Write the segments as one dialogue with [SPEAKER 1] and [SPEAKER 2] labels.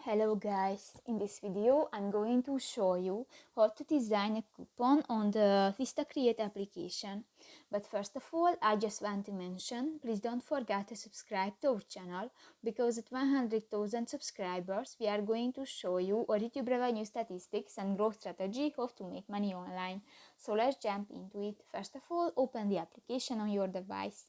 [SPEAKER 1] Hello guys, in this video I'm going to show you how to design a coupon on the VistaCreate application. But first of all, I just want to mention, please don't forget to subscribe to our channel, because at 100,000 subscribers we are going to show you our YouTube revenue statistics and growth strategy how to make money online. So let's jump into it. First of all, open the application on your device.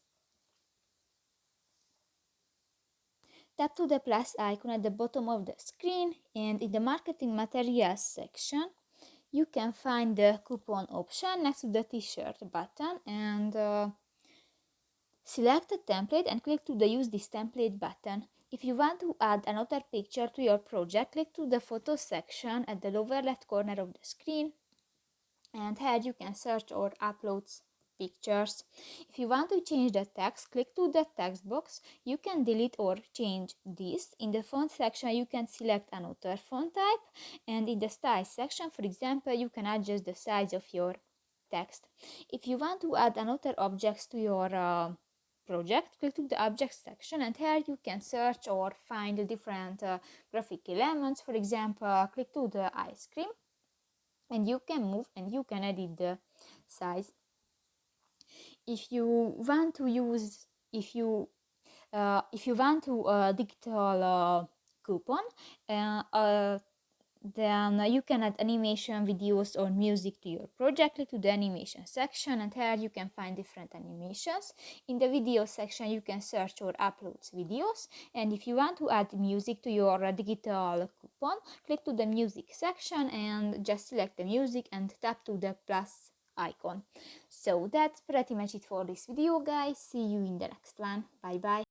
[SPEAKER 1] Tap to the plus icon at the bottom of the screen, and in the marketing materials section you can find the coupon option next to the t-shirt button, and select a template and click to the use this template button. If you want to add another picture to your project, click to the photo section at the lower left corner of the screen, and here you can search or upload pictures. If you want to change the text, click to the text box. You can delete or change this. In the font section you can select another font type, and in the style section, for example, you can adjust the size of your text. If you want to add another objects to your project, click to the object section, and here you can search or find different graphic elements. For example, click to the ice cream, and you can move and you can edit the size. If you want to use if you want to digital coupon, then you can add animation, videos or music to your project. Click to the animation section, and here you can find different animations. In the video section you can search or upload videos, and if you want to add music to your digital coupon, click to the music section and just select the music and tap to the plus icon. So that's pretty much it for this video, guys. See you in the next one. Bye bye.